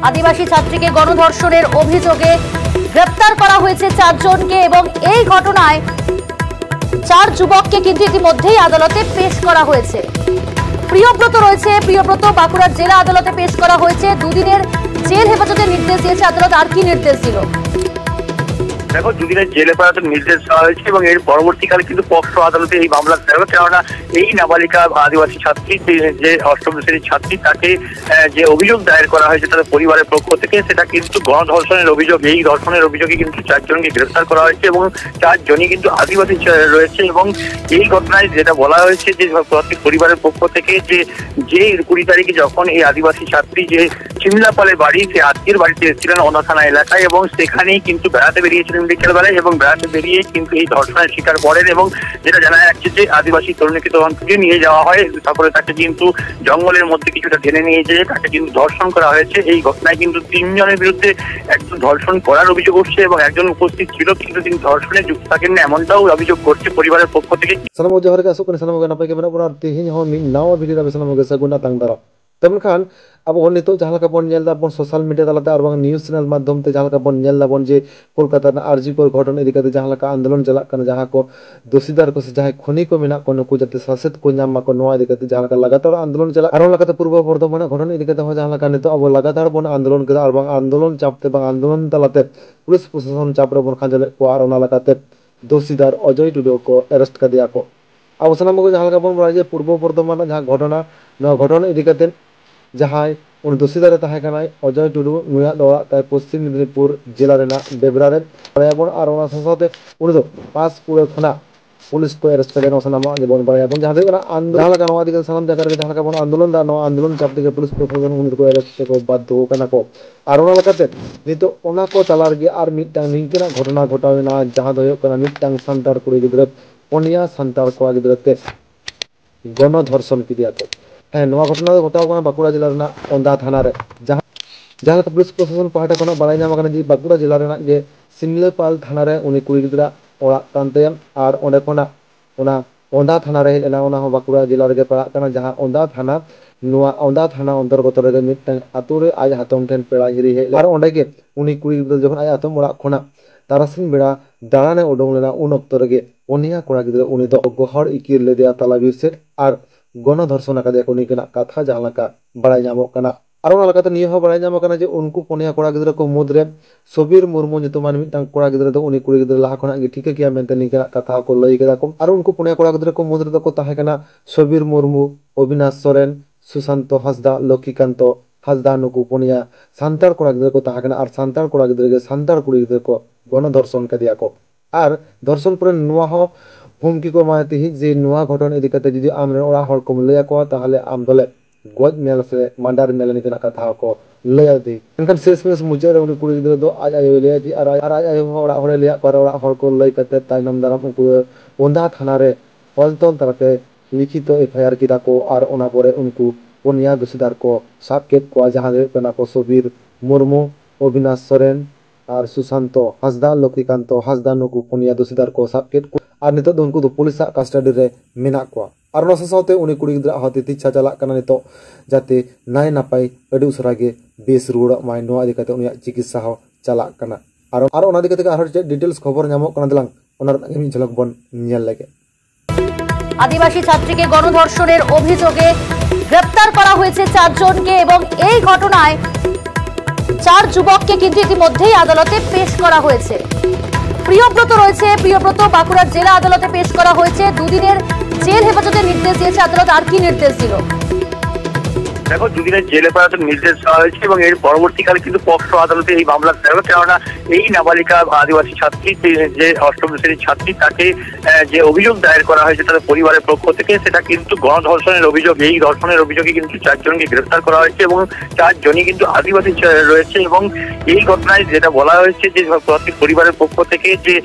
আদিবাসী ছাত্রীকে গণধর্ষণের অভিযোগে গ্রেপ্তার করা হয়েছে 4 জনকে এবং এই ঘটনায় 4 যুবককে কিন্তু ইতিমধ্যেই আদালতে পেশ করা হয়েছে। প্রিয়ব্রত রয়েছে, প্রিয়ব্রত বাঁকুড়ার জেলা আদালতে পেশ করা হয়েছে। দুদিনের জেল হেফাজতের নির্দেশ দিয়েছে আদালত। আর কি নির্দেশ দিল? দেখো, দুদিনের জেল হেফাজতের নির্দেশ দেওয়া হয়েছে এবং এর পরবর্তীকালে কিন্তু পক্সো আদালতে এই মামলা দেওয়া হবে। কেননা এই নাবালিকা আদিবাসী ছাত্রী, যে অষ্টম শ্রেণীর ছাত্রী, তাকে যে অভিযোগ দায়ের করা হয়েছে তাদের পরিবারের পক্ষ থেকে, সেটা কিন্তু গণধর্ষণের অভিযোগ। এই ধর্ষণের অভিযোগে কিন্তু 4 জনকে গ্রেফতার করা হয়েছে এবং 4 জনই কিন্তু আদিবাসী রয়েছে। এবং এই ঘটনায় যেটা বলা হয়েছে যে প্রত্যেক পরিবারের পক্ষ থেকে যে 20 তারিখে যখন এই আদিবাসী ছাত্রী যে চিমলাপালে বাড়ি, সে আত্মীয়ের বাড়িতে এসেছিলেন ওনা থানা এলাকায় এবং সেখানেই কিন্তু বেড়াতে বেরিয়েছিলেন বিকেলবেলায় এবং বেড়াতে বেরিয়ে কিন্তু এই ধর্ষণের শিকার করেন। এবং যেটা জানা যাচ্ছে যে আদিবাসী তরুণীকে তখন তুলে নিয়ে যাওয়া হয়, তারপরে তাকে কিন্তু জঙ্গলের মধ্যে কিছুটা টেনে নিয়ে যেয়ে তাকে কিন্তু ধর্ষণ করা হয়েছে। এই ঘটনায় কিন্তু 3 জনের বিরুদ্ধে একজন ধর্ষণ করার অভিযোগ উঠছে এবং একজন উপস্থিত ছিল কিন্তু তিনি ধর্ষণে যুক্ত থাকেন না, এমনটাও অভিযোগ করছে পরিবারের পক্ষ থেকে। तेमखान अब नित जहाँ बन सोशल मीडिया तलाते और न्यूज चैनल माध्यम से जहाँ बन जे कोलकाता आरजीपुर घटना इदी जहाँ आंदोलन चलना जहाँ को दोषीदार को जहाँ खनि को मेना को नुकु जाते सचेत को नाम को नवा इदी जहाँ लगातार आंदोलन चला और पूर्व बर्धमान घटना इदी जहाँ नित अब लगातार बन आंदोलन और आंदोलन चापते आंदोलन तलाते पुलिस प्रशासन चापरे बन खांजले को और दोषीदार अजय टुडू को एरेस्ट कर दिया को अब सामान को जहाँ बन बड़ा पूर्व बर्धमान जहाँ घटना घटना इदी जहाँ उन दोषीदार तहकना अजय टुडू नुया दौड़ा तय पश्चिम मेदिनीपुर जिला बेबरा और साथ उन 5 पुरे खाना पुलिस को एरेस्ट कर बन पड़ा जहाँ आंदोलन सामान जगह जहाँ आंदोलन आंदोलन चाप के पुलिस प्रशासन उनको एरेस्ट को बाध्य को और नित को तला और निंकना घटना घटाना जहाँ सानतार कुड़ी गिद्रा 5 सानतार कड़ा गिद्राते गणधर्षण क्रिया को घटना घटाव बांकुड़ा जिला ओंदा थाना जहाँ जहाँ पुलिस प्रशासन पाहटा को बाड़ाई नाम बांकुड़ा जिला सिमलापाल थाना उनी कुड़ी गिद्रा ओड़ा और ओंडे ओंदा थाना हेजना बांकुड़ा जिला पड़ा जहाँ ओंदा थाना अंतर्गत आतु आज हाथम ठेन पेड़ा हिरी हेज और ओंडे के उनी कुड़ी गिद्रा जखन आज हाथम ओड़ा खोना तारासिन बेड़ा दाड़ाने उडुंग लेना उन अक्तो रे 5 कड़ा गिद्रा उनी दो गहर इकिर लेदेया तला बिसेट और गणधर्षण कथा जहाँ बड़ा नामों और बड़ा नामों उनको 5 कड़ा गिद्रा को मुद्रे सबीर मुर्मू कड़ा गिद्रा तो उनी कुड़ी गिद्रा लहा खना ठीक किया मेनते निकना कथा को लई केदा को और उनको 5 कड़ा गिद्रा को मुद्रे तो ताहेकना सबीर मुर्मू अविनाश सोरेन सुशांत हांसदा लक्ष्मीकांत हांसदा नुकु 5 सानतार कड़ा गिद्रा को ताहेकना और सानतार कड़ा गिद्रा के सानतार कुड़ी गिद्रा को गणधर्षण कर दिया को और धर्षण पर नुआ हुमकी को माती जे नुआ घटना इदी जुदी आम ओड़ा हर को लैया को ताहले आम दले गज मेल से मांडार मेल निकना कथा को लैया दी एनखान शेष मुचाद उनी कुड़ी गिद्रा दो आज आयो लैया दी और आज आयो ओड़ा हर लैया को ओड़ा हर को लई कते तायनम दाराम उनको ओंदा थाना रे हलतल तलाते लिखित एफआईआर किदा को और ओना परे उनको 5 दोषीदार को साब केद को जहां कना को सबीर मुर्मू अविनाश सोरेन और सुशांत हांसदा लक्ष्मीकांत हांसदा नुकु 5 दोषीदार को साब केद को और नित उनको पुलिस कास्टडी रे मेना को और साथे उनी कुड़ी गिद्रा हते तिच्छा चला नित जाते नाय नापाय अडी उसरा गे बेस रुड़ा माय नो इदी कते उनी चिकित्सा हो चला और ओना इदी कते आरो डिटेल्स खबर नामो कना दिलां ओना मी झलक बन नियल लागे। आदिवासी ছাত্রীকে গণধর্ষণের অভিযোগে গ্রেপ্তার করা হয়েছে 4 জনকে এবং এই ঘটনায় 4 যুবককে কিন্তু ইতিমধ্যেই আদালতে পেশ করা হয়েছে। প্রিয়ব্রত রয়েছে, প্রিয়ব্রত বাঁকুড়ার জেলা আদালতে পেশ করা হয়েছে। দুদিনের জেল হেফাজতের নির্দেশ দিয়েছে আদালত। আর কি নির্দেশ দিল? দেখো, দুদিনের জেল হেফাজতের নির্দেশ দেওয়া হয়েছে এবং এর পরবর্তীকালে কিন্তু পক্সো আদালতে এই মামলা দেওয়া হবে। কেননা এই নাবালিকা আদিবাসী ছাত্রী, যে অষ্টম শ্রেণীর ছাত্রী, তাকে যে অভিযোগ দায়ের করা হয়েছে তাদের পরিবারের পক্ষ থেকে, সেটা কিন্তু গণধর্ষণের অভিযোগ। এই ধর্ষণের অভিযোগে কিন্তু 4 জনকে গ্রেফতার করা হয়েছে এবং 4 জনই কিন্তু আদিবাসী রয়েছে। এবং এই ঘটনায় যেটা বলা হয়েছে যে প্রত্যেক পরিবারের পক্ষ থেকে যে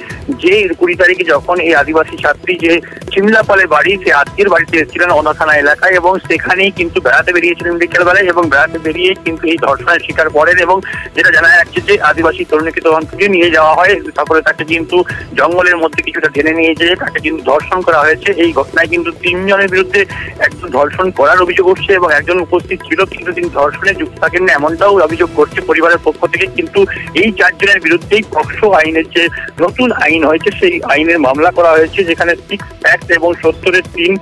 20 তারিখে যখন এই আদিবাসী ছাত্রী যে চিমলাপালে বাড়ি, সে আত্মীয়ের বাড়িতে এসেছিলেন ওনা থানা এলাকায় এবং সেখানেই কিন্তু বেড়াতে বেরিয়েছিলেন বিকেল বেলায় এবং বেড়াতে বেরিয়ে কিন্তু এই ধর্ষণের শিকার করেন। এবং যেটা জানা যাচ্ছে যে আদিবাসী তরুণীকে তখন তুলে নিয়ে যাওয়া হয়, তারপরে তাকে কিন্তু জঙ্গলের মধ্যে কিছুটা টেনে নিয়ে যেয়ে তাকে কিন্তু ধর্ষণ করা হয়েছে। এই ঘটনায় কিন্তু 3 জনের বিরুদ্ধে একজন ধর্ষণ করার অভিযোগ উঠছে এবং একজন উপস্থিত ছিল কিন্তু তিনি ধর্ষণে যুক্ত থাকেন না এমনটাও অভিযোগ করছে পরিবারের পক্ষ থেকে। কিন্তু এই 4 জনের বিরুদ্ধেই পক্সো আইনের যে নতুন আইন হয়েছে সেই আইনের মামলা করা হয়েছে, যেখানে 6 অ্যাক্ট এবং 70-3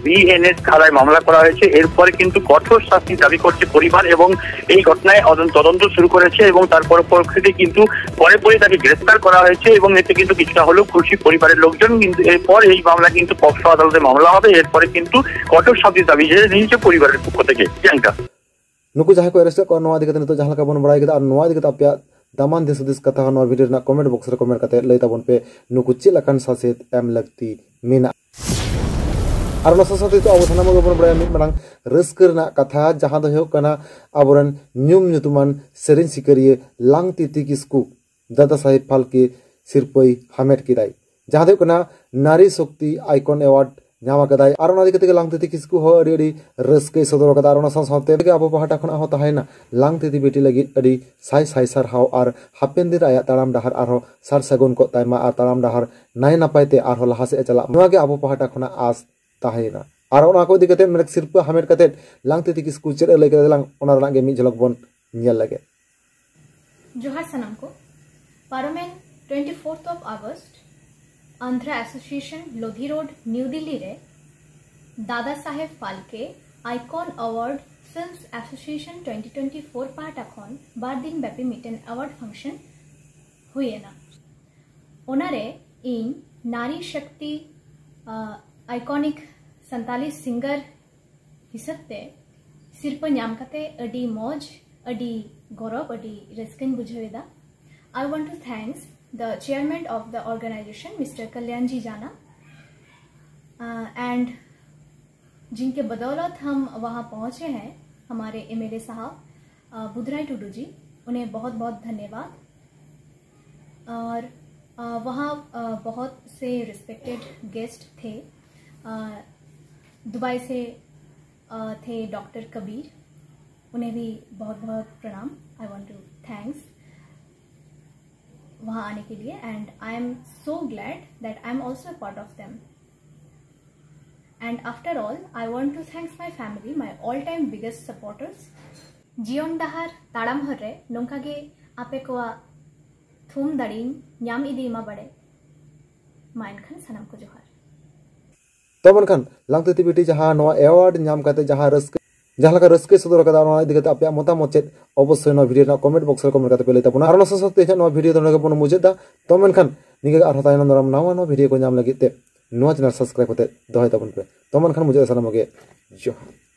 BNS ধারায় মামলা করা হয়েছে। এরপরে কিন্তু কঠোর শাস্তি দাবি করছে পরিবার এবং এই ঘটনায় তদন্ত শুরু করেছে এবং তারপর পরবর্তীতে কিন্তু পরে তাকে গ্রেফতার করা হয়েছে এবং এতে কিন্তু কিছুটা হলেও খুশি পরিবারের লোকজন। কিন্তু এরপর এই মামলা কিন্তু পক্সো আদালতে মামলা হবে, এরপরে কিন্তু কঠোর শাস্তি দাবি নিয়েছে পরিবারের পক্ষ থেকে। প্রিয়াঙ্কা नुकु जहाँ को अरेस्ट कर नवा दिक्कत तो जहाँ का बन बड़ा और नवा दिक्कत आप दामान दिस दिस कथा नवा वीडियो ना कमेंट बॉक्स रे कमेंट करते लई तबन पे नुकु चिलकन सासेत एम लगती मीना और ना साथे तो अवधाना मग बन बड़ा मिट मरंग रस्कर ना कथा जहाँ दो कना अबरन न्यूम न्यूतुमान सेरिन सिकरिए लांग तिति किसकु दादा साहेब फाल्के सिरपई हामेट किदाई जहाँ दो कना नारी शक्ति आइकन अवार्ड नामा कदाई और ना दिक्कत के लांग तिति किसकु हो अड़ी रस्के सदर कदा और ना साथे के अब पहाटा खना हो ताहेना लांग तिति बेटी लगी अड़ी साई साई सर हाव और हापेन दिन आया ताराम डाहर और सार सगुन को ताइमा और ताराम डाहर नाय नपायते और लहा से चला नवा के अब पहाटा खना आस ताहेना और ना को दिक्कत मेरे सिरप हामेट कते लांग तिति किसकु चेर लगे लांग ओना रना के मी झलक बन नियल लगे जोहार सनम को parliament 24th of August Andhra association Lodhi road New Delhi रे Dada Saheb Phalke icon award films association 2024 part एखन 12 दिन व्यापी मिटेन अवार्ड फंक्शन हुए ना ओनारे इन नारी शक्ति आइकॉनिक संताली सिंगर हिसाबते सिरप नाम कते अडी मौज अडी गौरव अडी रस्कन बुझावेदा। I want to thanks the chairman of the organization Mr. Kalyanji Jana and जिनके बदौलत हम वहाँ पहुँचे हैं हमारे MLA साहब बुधराई टुडू जी, उन्हें बहुत बहुत धन्यवाद। और वहाँ बहुत से रिस्पेक्टेड गेस्ट थे, दुबई से थे डॉक्टर कबीर, उन्हें भी बहुत बहुत प्रणाम। आई वांट टू थैंक्स वहाँ आने के लिए and I am so glad that I am also part of them. And after all I want to thanks my family, my all time biggest supporters. जीवन डाहार ताड़ाम हरे नोंका गे आपे को थूम दाड़ीन ᱧᱟᱢ इदी मा बड़े माइन खान सनम को जोहार। तो मनखान लांगते बेटी जहाँ नवा अवार्ड नाम करते जहाँ रस्के जहाँ लगा रस्के सदर कदा नवा इदी करते आपया मतामत चेत अवश्य नवा वीडियो ना कमेंट बॉक्स रे कमेंट करते पे लैता और ना साथे नवा वीडियो तो नगे बन मुजेदा। तो मनखान निगे आरो तायनम नरम नवा नवा वीडियो को नाम लगिते नवा चैनल सब्सक्राइब करते दोहाय तबन पे। तो मनखान मुजे सनम के जोहार।